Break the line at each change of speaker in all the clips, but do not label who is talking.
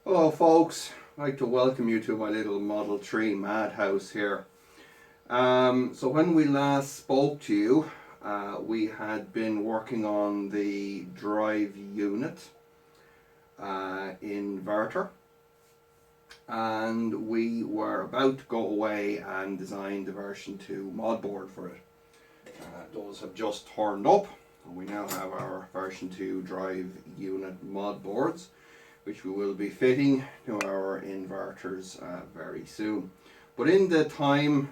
Hello folks, I'd like to welcome you to my little Model 3 madhouse here. So when we last spoke to you, we had been working on the drive unit inverter, and we were about to go away and design the version 2 mod board for it. Those have just turned up, and we now have our version 2 drive unit mod boards, which we will be fitting to our inverters very soon. But in the time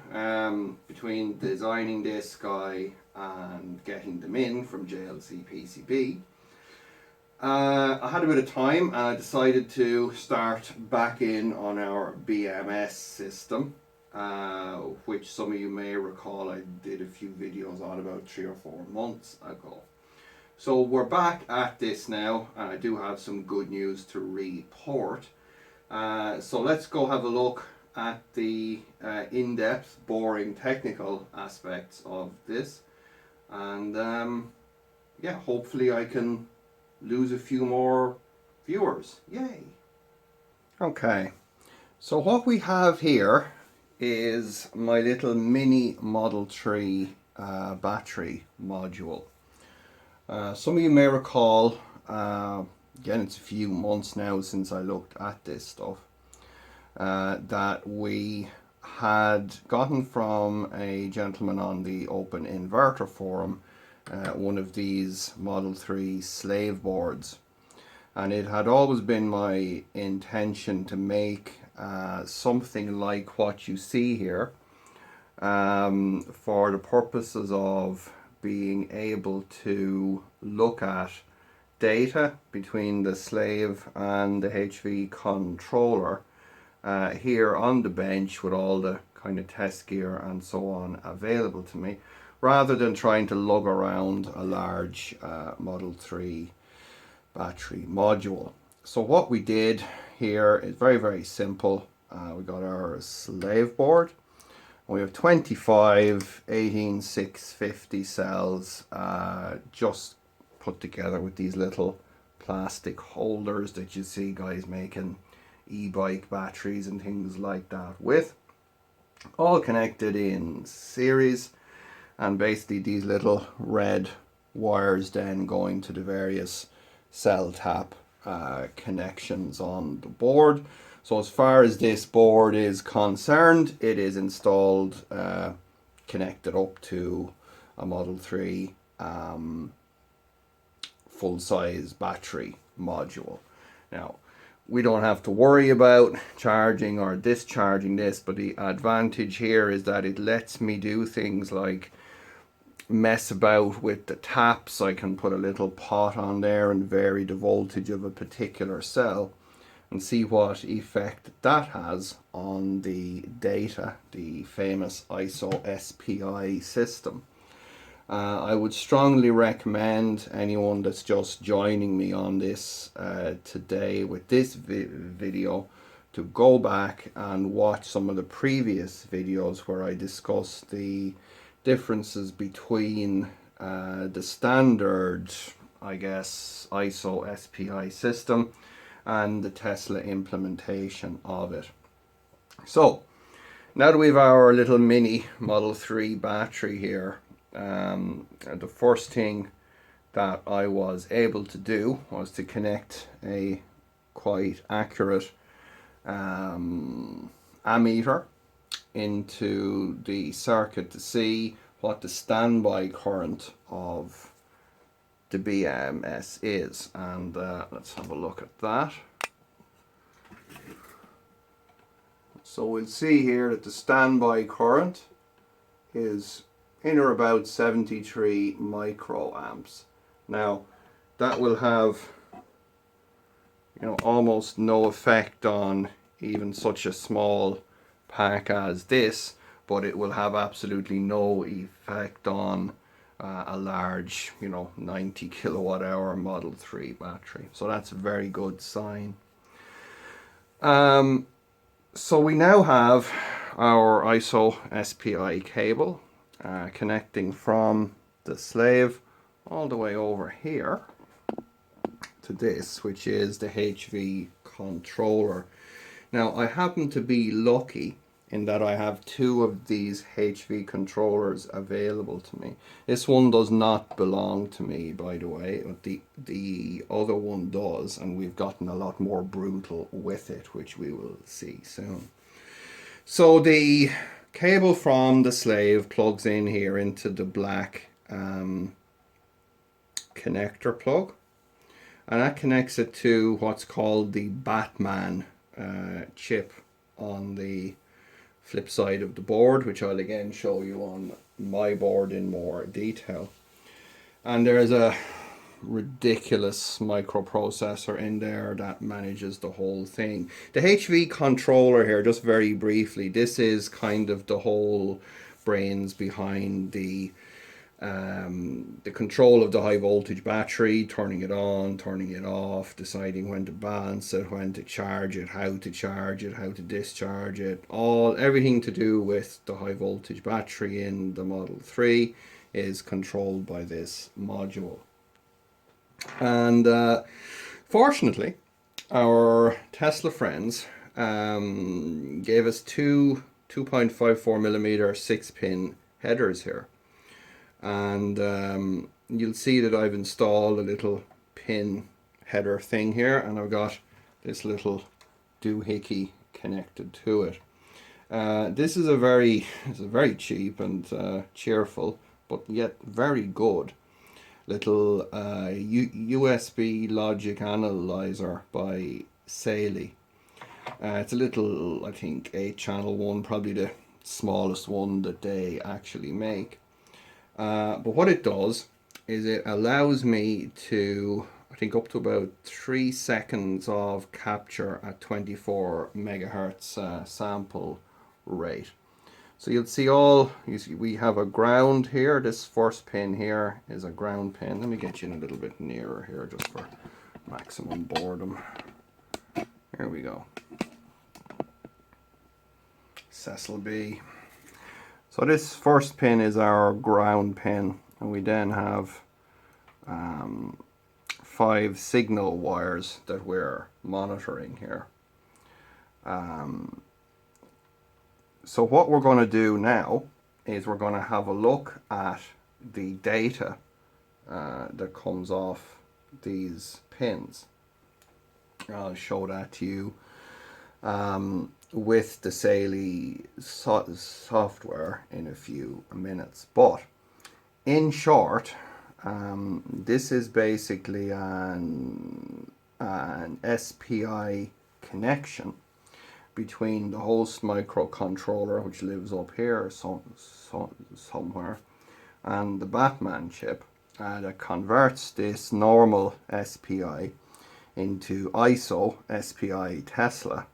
between designing this guy and getting them in from JLC PCB, I had a bit of time and I decided to start back in on our BMS system, which some of you may recall I did a few videos on about 3 or 4 months ago. So we're back at this now, and I do have some good news to report. So let's go have a look at the in-depth, boring technical aspects of this. And yeah, hopefully I can lose a few more viewers. Yay! Okay, so what we have here is my little mini Model 3 battery module. Some of you may recall, again it's a few months now since I looked at this stuff, that we had gotten from a gentleman on the OpenInverter forum one of these Model 3 slave boards, and it had always been my intention to make something like what you see here, for the purposes of being able to look at data between the slave and the HV controller here on the bench with all the kind of test gear and so on available to me, rather than trying to lug around a large Model 3 battery module. So what we did here is very simple. We got our slave board. We have 25 18650 cells just put together with these little plastic holders that you see guys making e-bike batteries and things like that with, all connected in series, and basically these little red wires then going to the various cell tap connections on the board. So as far as this board is concerned, it is installed, connected up to a Model 3 full-size battery module. Now, we don't have to worry about charging or discharging this, but the advantage here is that it lets me do things like mess about with the taps. I can put a little pot on there and vary the voltage of a particular cell and see what effect that has on the data, the famous ISO SPI system. I would strongly recommend anyone that's just joining me on this today with this video to go back and watch some of the previous videos where I discussed the differences between the standard, I guess, ISO SPI system and the Tesla implementation of it. So now that we have our little mini Model 3 battery here, the first thing that I was able to do was to connect a quite accurate ammeter into the circuit to see what the standby current of the BMS is, and let's have a look at that. So we'll see here that the standby current is in or about 73 microamps. Now that will have, you know, almost no effect on even such a small pack as this, but it will have absolutely no effect on a large, you know, 90 kilowatt hour Model 3 battery. So that's a very good sign. So we now have our ISO SPI cable connecting from the slave all the way over here to this, which is the HV controller. Now I happen to be lucky in that I have two of these HV controllers available to me. This one does not belong to me, by the way, but the other one does, and we've gotten a lot more brutal with it, which we will see soon. So the cable from the slave plugs in here into the black connector plug, and that connects it to what's called the Batman chip on the flip side of the board, which I'll again show you on my board in more detail. And there's a ridiculous microprocessor in there that manages the whole thing. The HV controller here, just very briefly, this is kind of the whole brains behind the control of the high voltage battery, turning it on, turning it off, deciding when to balance it, when to charge it, how to charge it, how to discharge it, everything to do with the high voltage battery in the Model 3 is controlled by this module. And fortunately, our Tesla friends gave us two 2.54 millimeter 6-pin headers here. And you'll see that I've installed a little pin header thing here, and I've got this little doohickey connected to it. This is a very cheap and cheerful, but yet very good little USB logic analyzer by Saley. It's a little, I think, 8-channel one, probably the smallest one that they actually make. But what it does is it allows me to, I think, up to about 3 seconds of capture at 24 megahertz sample rate. So you'll see we have a ground here. This first pin here is a ground pin. Let me get you in a little bit nearer here just for maximum boredom. Here we go. Cecil B. So this first pin is our ground pin, and we then have 5 signal wires that we're monitoring here. So what we're going to do now is we're going to have a look at the data that comes off these pins. I'll show that to you with the Saley software in a few minutes. But in short, this is basically an SPI connection between the host microcontroller, which lives up here somewhere, and the Batman chip that converts this normal SPI into ISO SPI Tesla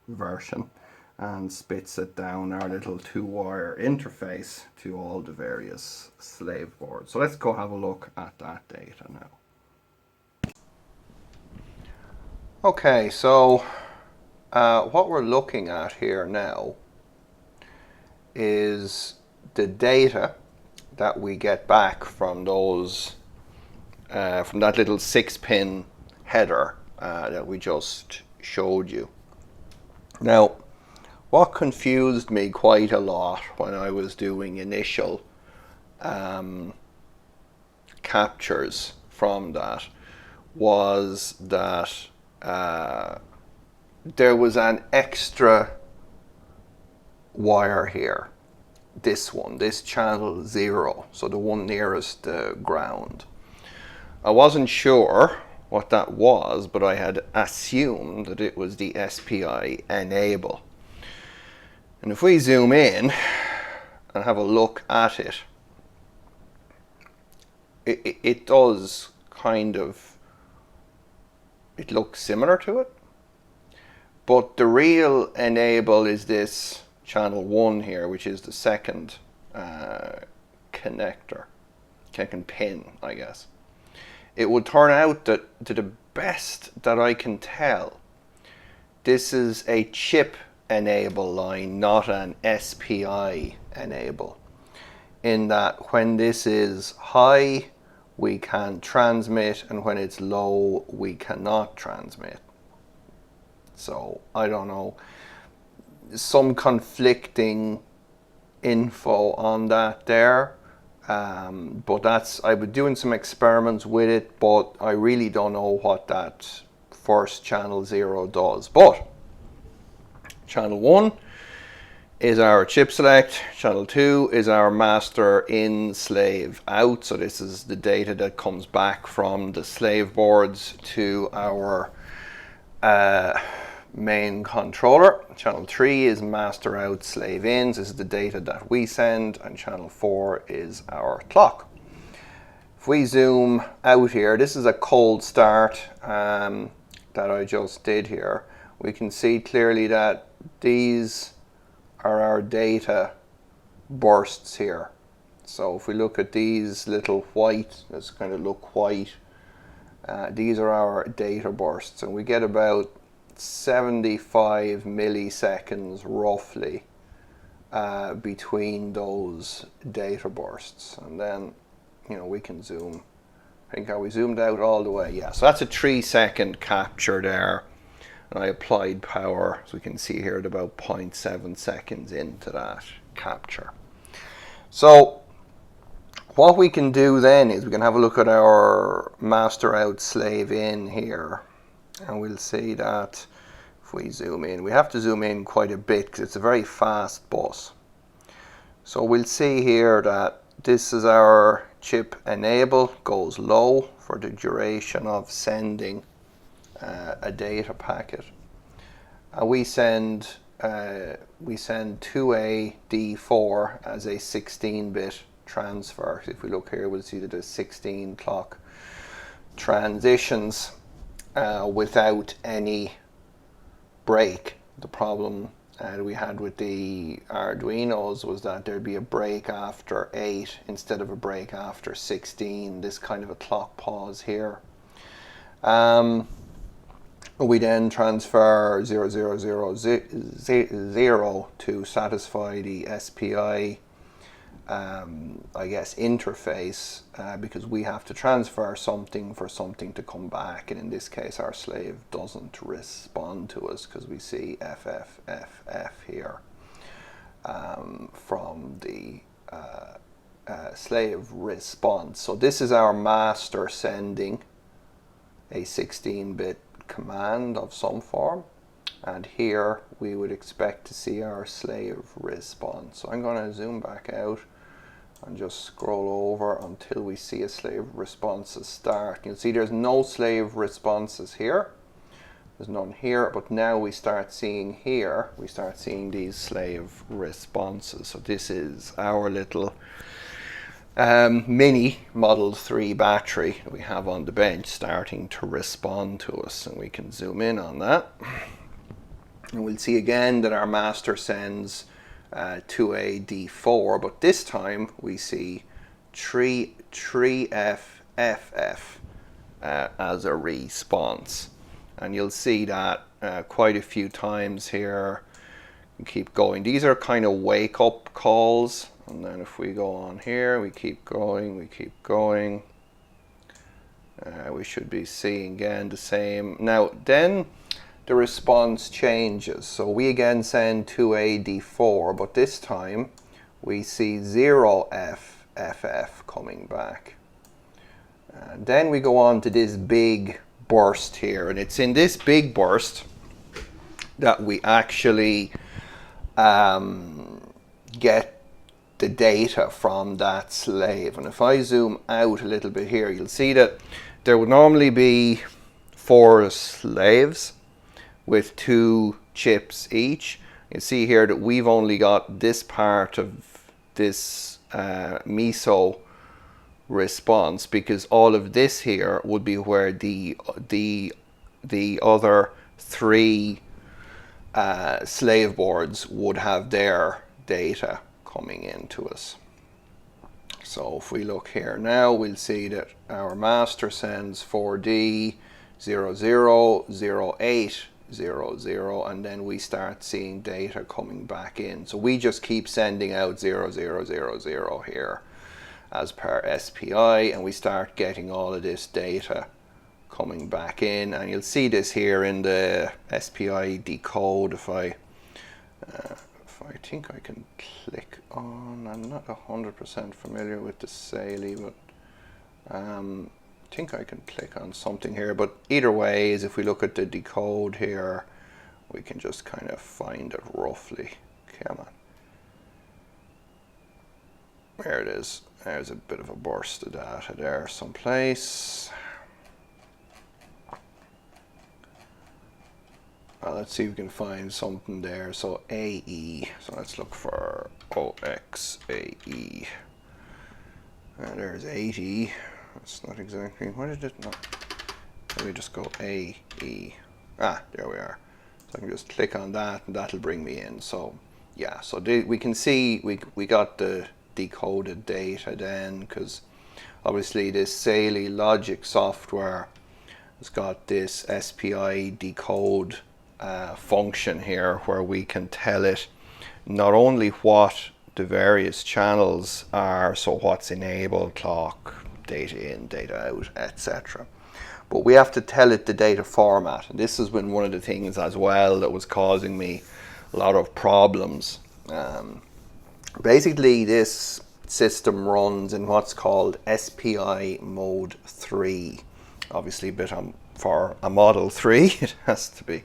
version and spits it down our little 2-wire interface to all the various slave boards. So let's go have a look at that data now. Okay, so what we're looking at here now is the data that we get back from those from that little 6-pin header that we just showed you. Now, what confused me quite a lot when I was doing initial captures from that was that there was an extra wire here. This channel 0, so the one nearest the ground. I wasn't sure what that was, but I had assumed that it was the SPI enable. And if we zoom in and have a look at it, it does kind of, it looks similar to it, but the real enable is this channel 1 here, which is the second connector, second pin, I guess. It would turn out that, to the best that I can tell, this is a chip enable line, not an SPI enable, in that when this is high we can transmit and when it's low we cannot transmit. So I don't know, some conflicting info on that there. But that's, I was doing some experiments with it, but I really don't know what that first channel 0 does. But channel 1 is our chip select, channel 2 is our master in, slave out. So this is the data that comes back from the slave boards to our main controller. Channel 3 is master out, slave in. This is the data that we send, and channel 4 is our clock. If we zoom out here, this is a cold start that I just did here. We can see clearly that these are our data bursts here. So if we look at these little white, let's kind of look white, these are our data bursts, and we get about 75 milliseconds roughly between those data bursts. And then, you know, we can zoom. I think, are we zoomed out all the way? Yeah, so that's a 3-second capture there. And I applied power, so we can see here at about 0.7 seconds into that capture. So what we can do then is we can have a look at our master out, slave in here. And we'll see that if we zoom in, we have to zoom in quite a bit because it's a very fast bus. So we'll see here that this is our chip enable, goes low for the duration of sending a data packet. We send 2A D4 as a 16-bit transfer. If we look here, we'll see that there's 16 clock transitions without any break. The problem that we had with the Arduinos was that there'd be a break after 8 instead of a break after 16, this kind of a clock pause here. We then transfer 0000 to satisfy the SPI I guess interface, because we have to transfer something for something to come back, and in this case our slave doesn't respond to us because we see FFFF here from the slave response. So this is our master sending a 16-bit command of some form, and here we would expect to see our slave response. So I'm going to zoom back out and just scroll over until we see a slave responses start. You'll see there's no slave responses here. There's none here, but now we start seeing here, we start seeing these slave responses. So this is our little mini Model 3 battery we have on the bench starting to respond to us, and we can zoom in on that. And we'll see again that our master sends 2A D4, but this time we see 3FFF as a response. And you'll see that quite a few times here. We keep going. These are kind of wake up calls. And then if we go on here, we keep going, we keep going. We should be seeing again the same. Now then the response changes. So we again send 2A D4, but this time we see 0FFF coming back. And then we go on to this big burst here, and it's in this big burst that we actually get the data from that slave. And if I zoom out a little bit here, you'll see that there would normally be 4 slaves with 2 chips each. You see here that we've only got this part of this meso response, because all of this here would be where the other 3 slave boards would have their data coming into us. So if we look here now, we'll see that our master sends 4D 000800, and then we start seeing data coming back in. So we just keep sending out 0000 here as per SPI, and we start getting all of this data coming back in, and you'll see this here in the SPI decode. If I think I can click on, I'm not 100% familiar with the SAILI, but I think I can click on something here. But either way, is if we look at the decode here, we can just kind of find it roughly. Come on. There it is. There's a bit of a burst of data there someplace. Well, let's see if we can find something there. So AE. So let's look for OXAE. And there's 80. That's not exactly. Why did it not? Let me just go AE. Ah, there we are. So I can just click on that, and that'll bring me in. So yeah. So we can see we got the decoded data then, because obviously this SAILI logic software has got this SPI decode function here, where we can tell it not only what the various channels are, so what's enabled, clock, data in, data out, etc., but we have to tell it the data format. And this has been one of the things as well that was causing me a lot of problems. Basically, this system runs in what's called SPI mode 3. Obviously, a bit for a Model 3, it has to be.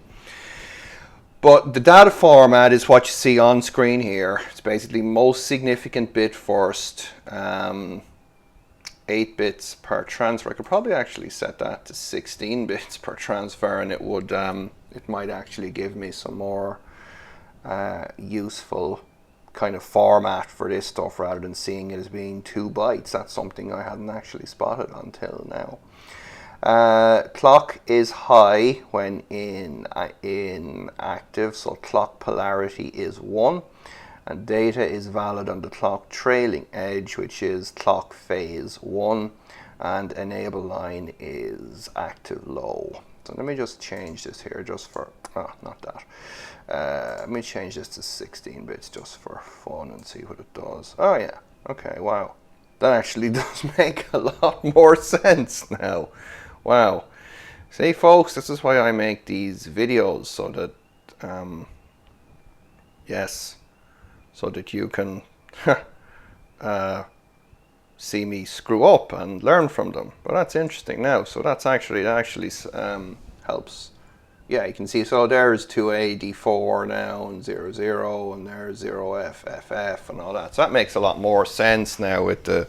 But the data format is what you see on screen here. It's basically most significant bit first, 8 bits per transfer. I could probably actually set that to 16 bits per transfer, and it would, it might actually give me some more useful kind of format for this stuff, rather than seeing it as being 2 bytes. That's something I hadn't actually spotted until now. Clock is high when in active, so clock polarity is 1, and data is valid on the clock trailing edge, which is clock phase 1, and enable line is active low. So let me just change this here just for, not that. Let me change this to 16 bits just for fun and see what it does. Oh yeah, okay, wow. That actually does make a lot more sense now. Wow. See folks, this is why I make these videos, so that, yes, so that you can see me screw up and learn from them. But that's interesting now. So that actually helps. Yeah, you can see, so there's 2A-D4 now, and 00, and there's 0F-FF and all that. So that makes a lot more sense now with the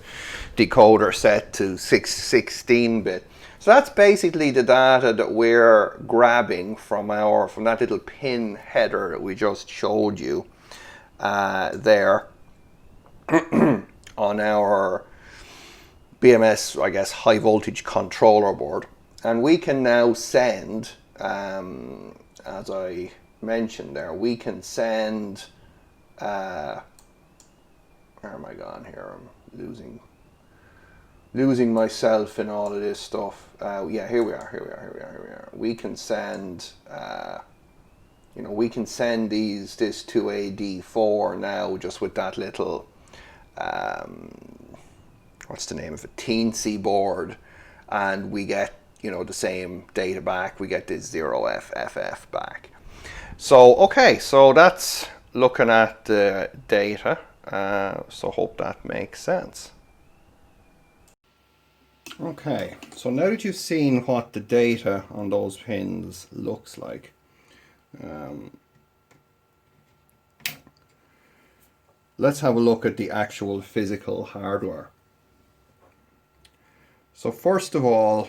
decoder set to 16-bit. So that's basically the data that we're grabbing from that little pin header that we just showed you there on our BMS, I guess, high voltage controller board. And we can now send, as I mentioned there, we can send, where am I gone here? I'm losing myself in all of this stuff. Yeah, here we are. We can send, we can send this 2AD4 now just with that little, what's the name of it, Teensy board, and we get, the same data back. We get this 0FFF back. So, okay, so that's looking at the data. So hope that makes sense. Okay, so now that you've seen what the data on those pins looks like, let's have a look at the actual physical hardware. So first of all,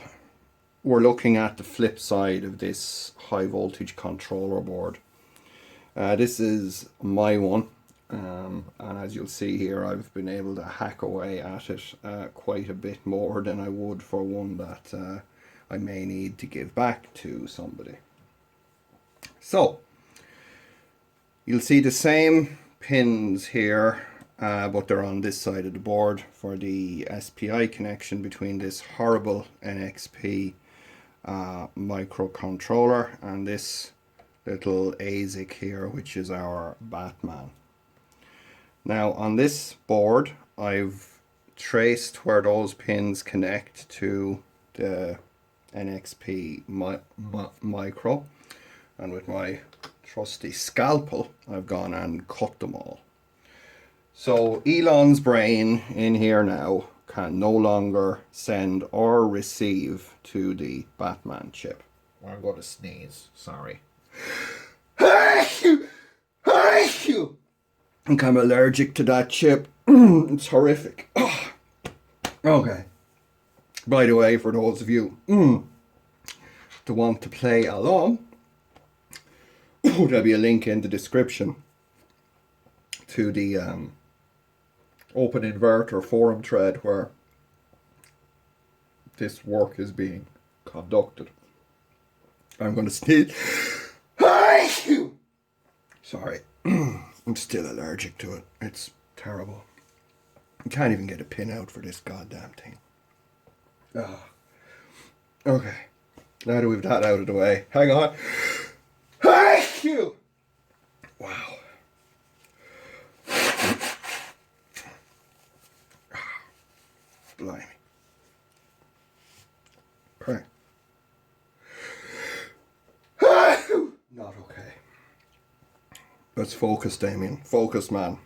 we're looking at the flip side of this high voltage controller board. This is my one, and as you'll see here, I've been able to hack away at it quite a bit more than I would for one that I may need to give back to somebody. So you'll see the same pins here, but they're on this side of the board for the SPI connection between this horrible NXP microcontroller and this little ASIC here, which is our Batman. Now on this board, I've traced where those pins connect to the NXP Micro, and with my trusty scalpel I've gone and cut them all. So Elon's brain in here now can no longer send or receive to the Batman chip. I'm going to sneeze, sorry. I think I'm allergic to that chip. It's horrific. Okay. By the way, for those of you that want to play along, there'll be a link in the description to the OpenInverter forum thread where this work is being conducted. I'm going to sneeze. Sorry. I'm still allergic to it. It's terrible. I can't even get a pin out for this goddamn thing. Okay. Now that we've that out of the way. Hang on. Wow. Blimey. Okay. Not okay. Let's focus, Damien. Focus, man.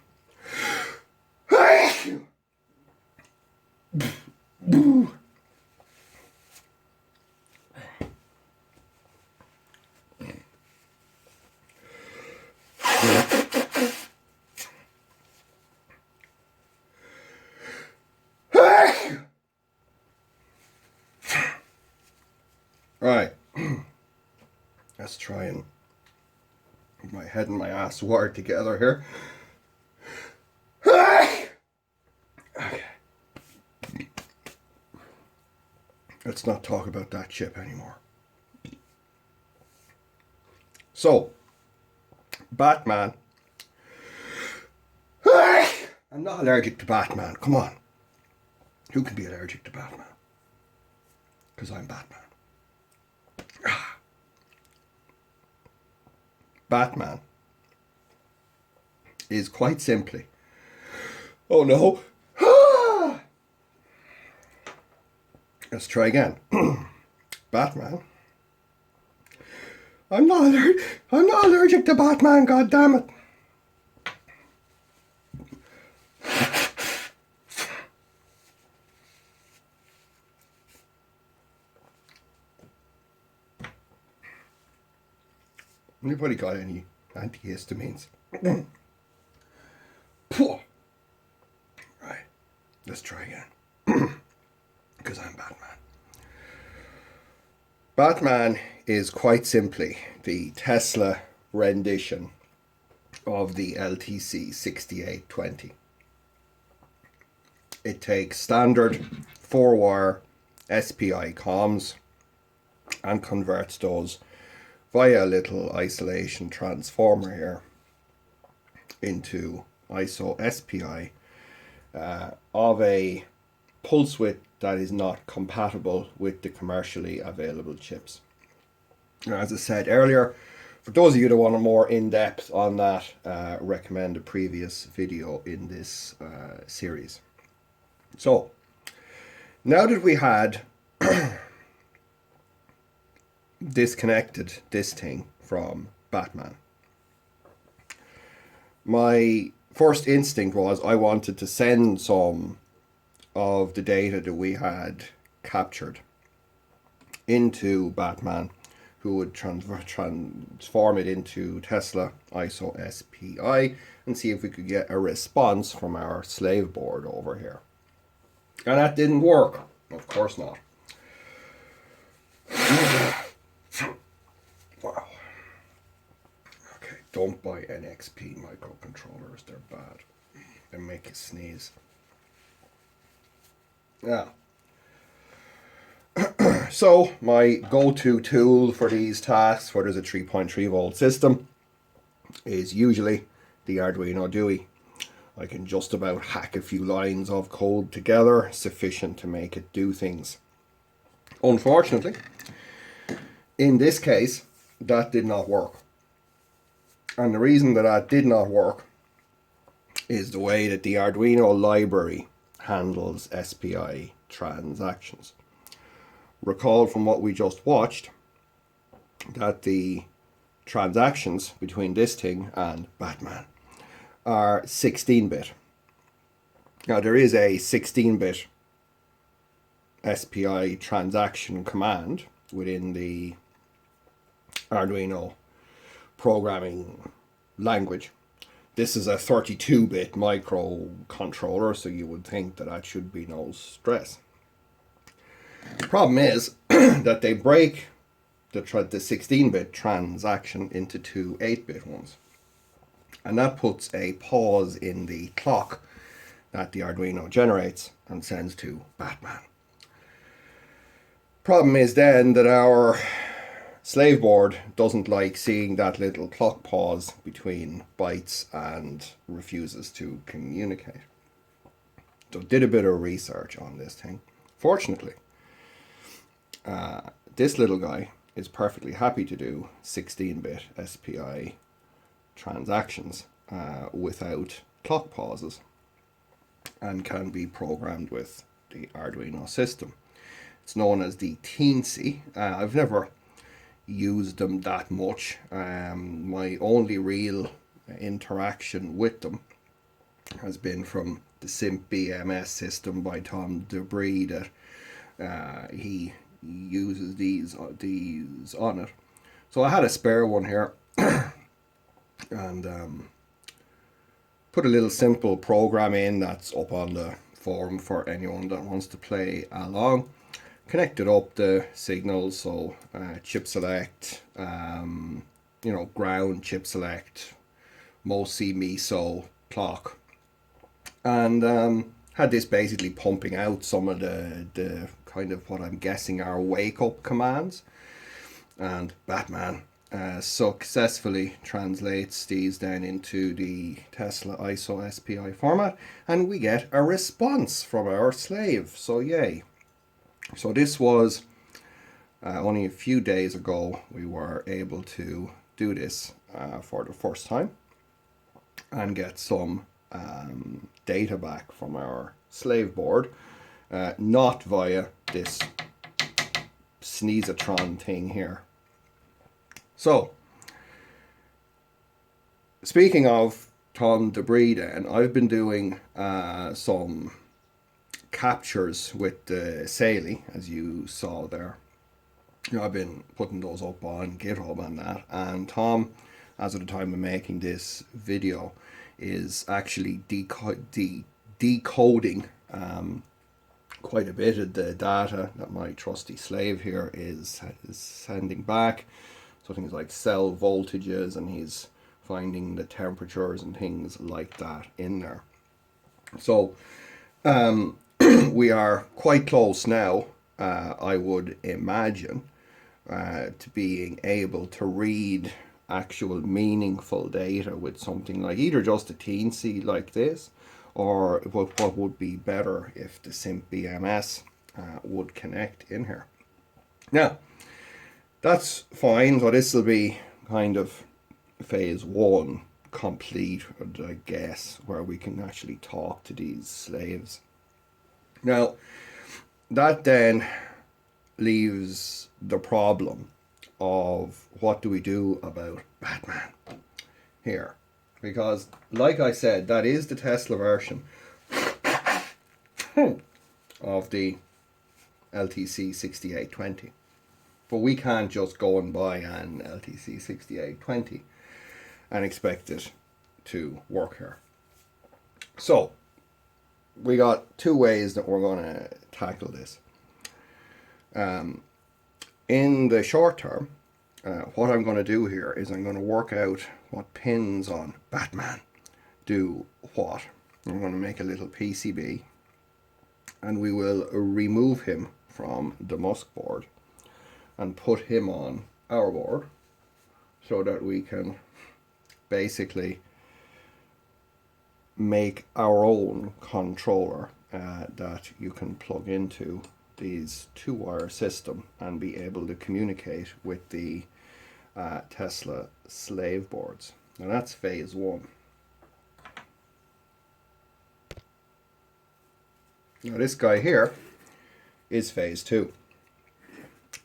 Right. Let's try and put my head and my ass wired together here. Okay. Let's not talk about that chip anymore. So, Batman. I'm not allergic to Batman. Come on. Who can be allergic to Batman? Because I'm Batman. Batman is quite simply, oh no, let's try again. Batman, I'm not allergic to Batman, god damn it. Anybody got any antihistamines? Right, let's try again. Because I'm Batman. Batman is quite simply the Tesla rendition of the LTC 6820. It takes standard 4-wire SPI comms and converts those via a little isolation transformer here into ISO SPI of a pulse width that is not compatible with the commercially available chips. As I said earlier, for those of you that want a more in-depth on that, recommend a previous video in this series. So, now that we had disconnected this thing from Batman, my first instinct was I wanted to send some of the data that we had captured into Batman, who would transform it into Tesla ISO SPI and see if we could get a response from our slave board over here. And that didn't work. Of course not. Wow. Okay, don't buy NXP microcontrollers, they're bad. They make you sneeze. Yeah. So, my go-to tool for these tasks, where there's a 3.3 volt system, is usually the Arduino DUI. I can just about hack a few lines of code together, sufficient to make it do things. Unfortunately, in this case, that did not work. And the reason that did not work is the way that the Arduino library handles SPI transactions. recall from what we just watched that the transactions between this thing and Batman are 16-bit. Now there is a 16-bit SPI transaction command within the Arduino programming language. This is a 32-bit microcontroller, so you would think that that should be no stress. The problem is that they break the 16-bit transaction into two 8-bit ones. And that puts a pause in the clock that the Arduino generates and sends to Batman. Problem is then that our slave board doesn't like seeing that little clock pause between bytes and refuses to communicate. So did a bit of research on this thing. Fortunately, this little guy is perfectly happy to do 16-bit SPI transactions without clock pauses and can be programmed with the Arduino system. It's known as the Teensy. I've never used them that much. My only real interaction with them has been from the Simp BMS system by Tom Debris that he uses these on it. So I had a spare one here and put a little simple program in that's up on the forum for anyone that wants to play along. Connected up the signals, so chip select, ground, chip select, MOSI, MISO, clock, and had this basically pumping out some of the kind of what I'm guessing are wake up commands, and Batman successfully translates these then into the Tesla ISO SPI format, and we get a response from our slave. So yay. So this was only a few days ago we were able to do this for the first time and get some data back from our slave board, not via this Sneezatron thing here. So, speaking of Tom Debris then, I've been doing some captures with the Saley, as you saw there. I've been putting those up on GitHub and that, and Tom, as of the time of making this video, is actually decoding quite a bit of the data that my trusty slave here is sending back. So things like cell voltages, and he's finding the temperatures and things like that in there. So we are quite close now, I would imagine, to being able to read actual meaningful data with something like either just a Teensy like this, or what would be better if the Simp BMS would connect in here. Now, that's fine. So this will be kind of phase one complete, I guess, where we can actually talk to these slaves. Now, that then leaves the problem of what do we do about Batman here, because like I said, that is the Tesla version of the LTC 6820, but we can't just go and buy an LTC 6820 and expect it to work here. So we got two ways that we're going to tackle this. In the short term, what I'm going to do here is I'm going to work out what pins on Batman do what. I'm going to make a little PCB, and we will remove him from the Musk board and put him on our board so that we can basically make our own controller that you can plug into these two-wire system and be able to communicate with the Tesla slave boards. Now that's phase one. Now this guy here is phase two.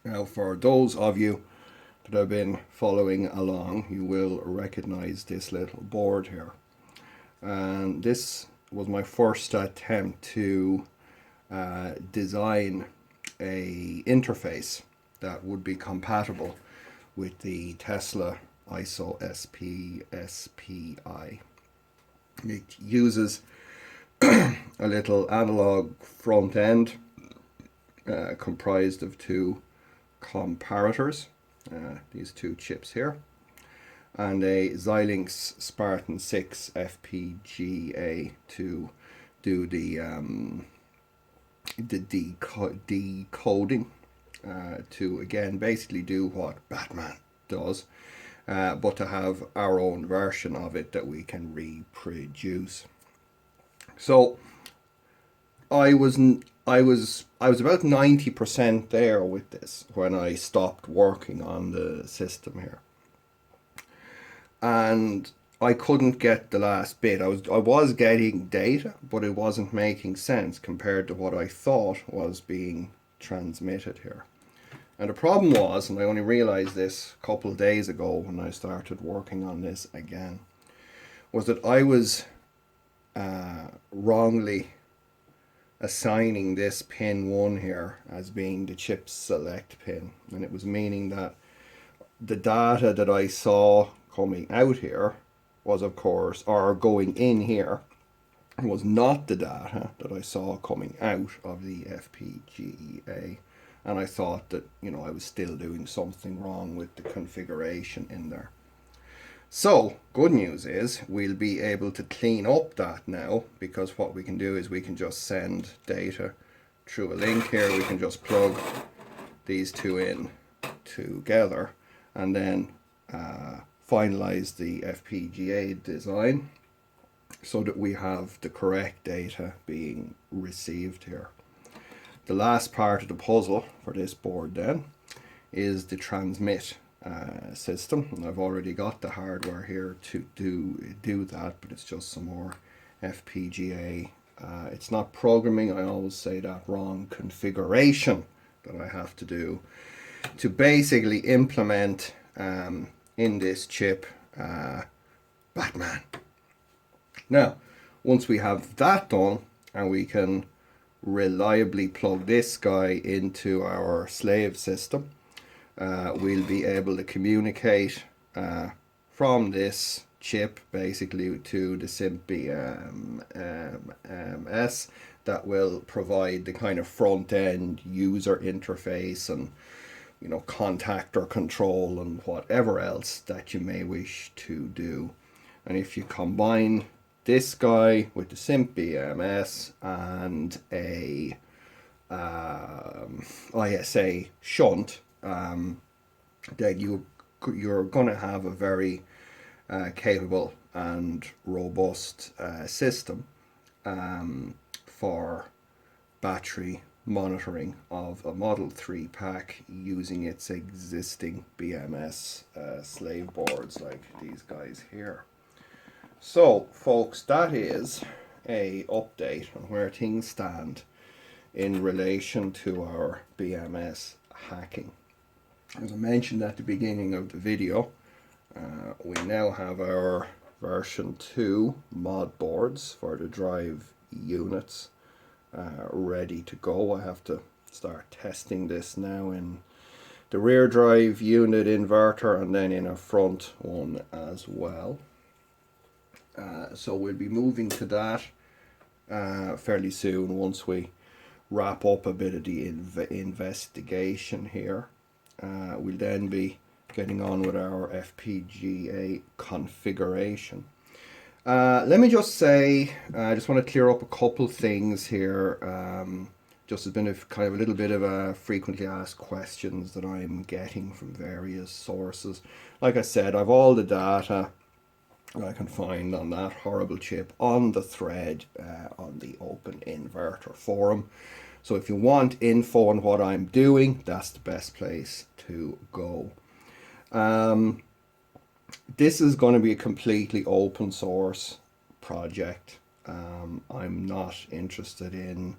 Now, for those of you that have been following along, you will recognize this little board here. And this was my first attempt to design a interface that would be compatible with the Tesla ISO SP SPI. It uses a little analog front end comprised of two comparators, these two chips here, and a Xilinx Spartan 6 FPGA to do the decoding, to again basically do what Batman does, but to have our own version of it that we can reproduce. So I was about 90% there with this when I stopped working on the system here, and I couldn't get the last bit. I was getting data, but it wasn't making sense compared to what I thought was being transmitted here. And the problem was, and I only realized this a couple of days ago when I started working on this again, was that I was wrongly assigning this pin 1 here as being the chip select pin, and it was meaning that the data that I saw coming out here was, of course, or going in here, was not the data that I saw coming out of the FPGA. And I thought that, you know, I was still doing something wrong with the configuration in there. So, good news is we'll be able to clean up that now, because what we can do is we can just send data through a link here. We can just plug these two in together and then finalize the FPGA design so that we have the correct data being received here. The last part of the puzzle for this board then is the transmit system, and I've already got the hardware here to do that, but it's just some more FPGA. It's not programming, I always say that wrong, configuration that I have to do to basically implement in this chip Batman. Now, once we have that done and we can reliably plug this guy into our slave system, we'll be able to communicate from this chip basically to the BMS that will provide the kind of front end user interface and, you know, contactor control and whatever else that you may wish to do. And if you combine this guy with the BMS and a ISA shunt, then you're going to have a very capable and robust system for battery monitoring of a Model 3 pack using its existing BMS slave boards like these guys here. So, folks, that is a update on where things stand in relation to our BMS hacking. As I mentioned at the beginning of the video, we now have our version 2 mod boards for the drive units ready to go. I have to start testing this now in the rear drive unit inverter and then in a front one as well. So we'll be moving to that fairly soon once we wrap up a bit of the investigation here. We'll then be getting on with our FPGA configuration. Let me just say, I just want to clear up a couple things here. Just has been a kind of a little bit of a frequently asked questions that I'm getting from various sources. Like I said, I've all the data I can find on that horrible chip on the thread on the OpenInverter forum. So if you want info on what I'm doing, that's the best place to go. This is going to be a completely open source project. I'm not interested in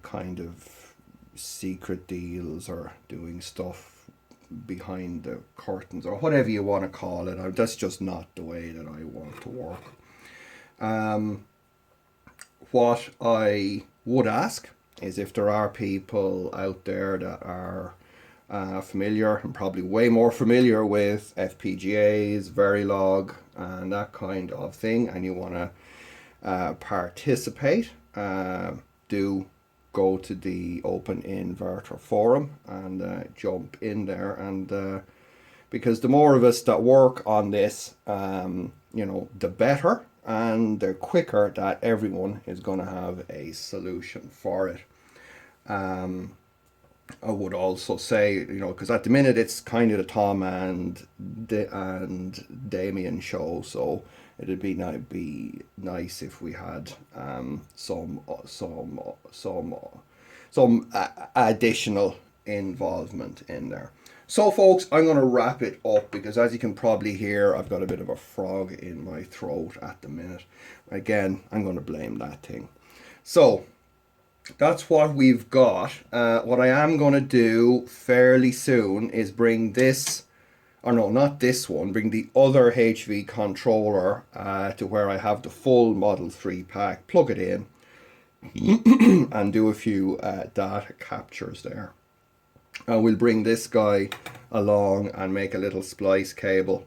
kind of secret deals or doing stuff behind the curtains or whatever you want to call it. That's just not the way that I want to work. What I would ask is if there are people out there that are familiar and probably way more familiar with FPGAs, Verilog, and that kind of thing, and you want to participate, do go to the OpenInverter forum and jump in there. And because the more of us that work on this, the better and the quicker that everyone is going to have a solution for it. I would also say, because at the minute it's kind of the Tom and Damien show, so it'd be nice if we had some additional involvement in there. So folks, I'm going to wrap it up because as you can probably hear, I've got a bit of a frog in my throat at the minute. Again, I'm going to blame that thing. So that's what we've got. What I am going to do fairly soon is bring this, or no, not this one, bring the other HV controller to where I have the full Model 3 pack, plug it in, and do a few data captures there. And we'll bring this guy along and make a little splice cable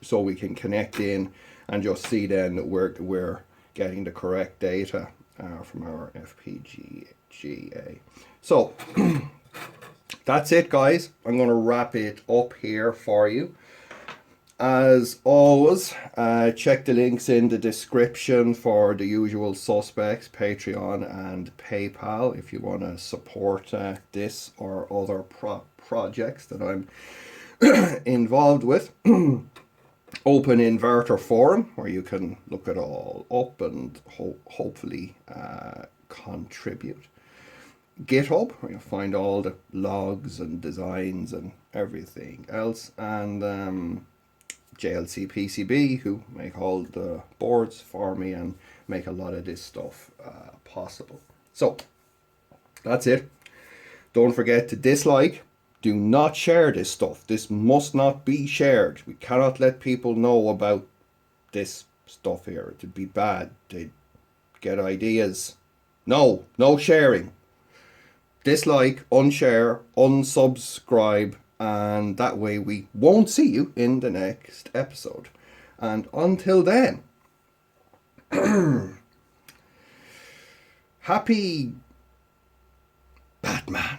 so we can connect in and just see then that we're getting the correct data from our FPGA. So that's it, guys. I'm going to wrap it up here for you. As always, check the links in the description for the usual suspects, Patreon and PayPal, if you want to support this or other projects that I'm involved with. OpenInverter forum, where you can look it all up and hopefully contribute. GitHub, where you'll find all the logs and designs and everything else. And JLC PCB, who make all the boards for me and make a lot of this stuff possible. So that's it. Don't forget to dislike. Do not share this stuff. This must not be shared. We cannot let people know about this stuff here. It'd be bad. They'd get ideas. No sharing. Dislike, unshare, unsubscribe, and that way we won't see you in the next episode. And until then, happy Batman.